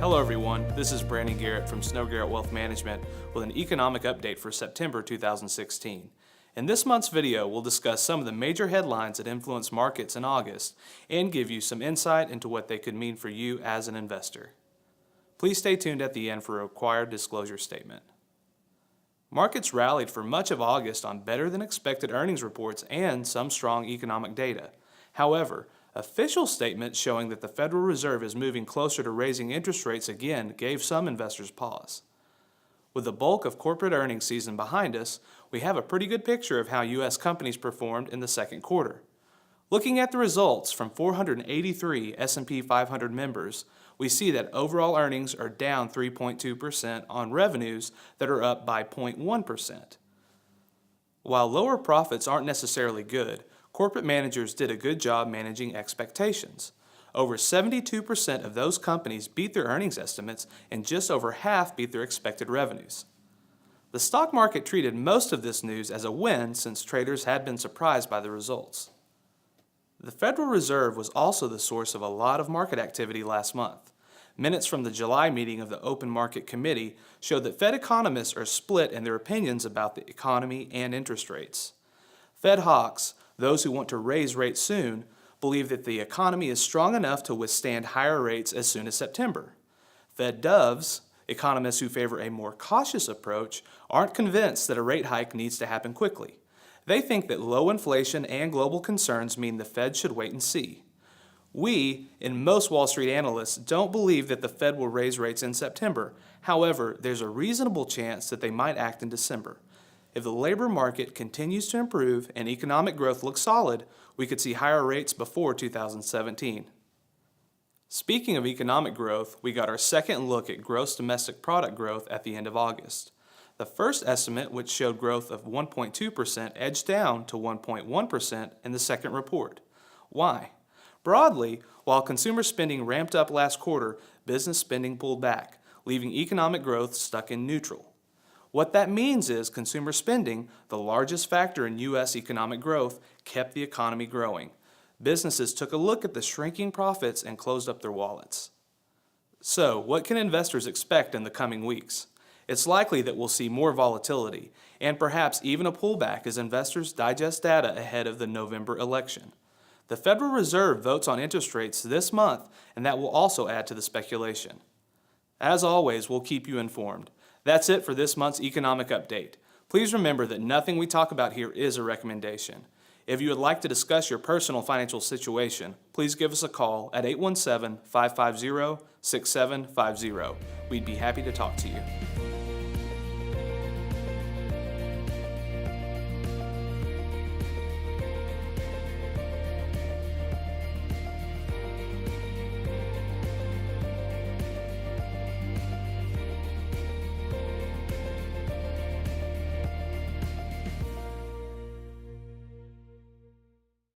Hello everyone, this is Brandon Garrett from Snow Garrett Wealth Management with an economic update for September 2016. In this month's video, we'll discuss some of the major headlines that influenced markets in August and give you some insight into what they could mean for you as an investor. Please stay tuned at the end for a required disclosure statement. Markets rallied for much of August on better than expected earnings reports and some strong economic data. However, official statements showing that the Federal Reserve is moving closer to raising interest rates again gave some investors pause. With the bulk of corporate earnings season behind us, we have a pretty good picture of how U.S. companies performed in the second quarter. Looking at the results from 483 S&P 500 members, we see that overall earnings are down 3.2% on revenues that are up by 0.1%. While lower profits aren't necessarily good, corporate managers did a good job managing expectations. Over 72% of those companies beat their earnings estimates and just over half beat their expected revenues. The stock market treated most of this news as a win since traders had been surprised by the results. The Federal Reserve was also the source of a lot of market activity last month. Minutes from the July meeting of the Open Market Committee showed that Fed economists are split in their opinions about the economy and interest rates. Fed hawks, those who want to raise rates soon, believe that the economy is strong enough to withstand higher rates as soon as September. Fed doves, economists who favor a more cautious approach, aren't convinced that a rate hike needs to happen quickly. They think that low inflation and global concerns mean the Fed should wait and see. We, and most Wall Street analysts, don't believe that the Fed will raise rates in September. However, there's a reasonable chance that they might act in December. If the labor market continues to improve and economic growth looks solid, we could see higher rates before 2017. Speaking of economic growth, we got our second look at gross domestic product growth at the end of August. The first estimate, which showed growth of 1.2%, edged down to 1.1% in the second report. Why? Broadly, while consumer spending ramped up last quarter, business spending pulled back, leaving economic growth stuck in neutral. What that means is consumer spending, the largest factor in U.S. economic growth, kept the economy growing. Businesses took a look at the shrinking profits and closed up their wallets. So, what can investors expect in the coming weeks? It's likely that we'll see more volatility, and perhaps even a pullback as investors digest data ahead of the November election. The Federal Reserve votes on interest rates this month, and that will also add to the speculation. As always, we'll keep you informed. That's it for this month's economic update. Please remember that nothing we talk about here is a recommendation. If you would like to discuss your personal financial situation, please give us a call at 817-550-6750. We'd be happy to talk to you.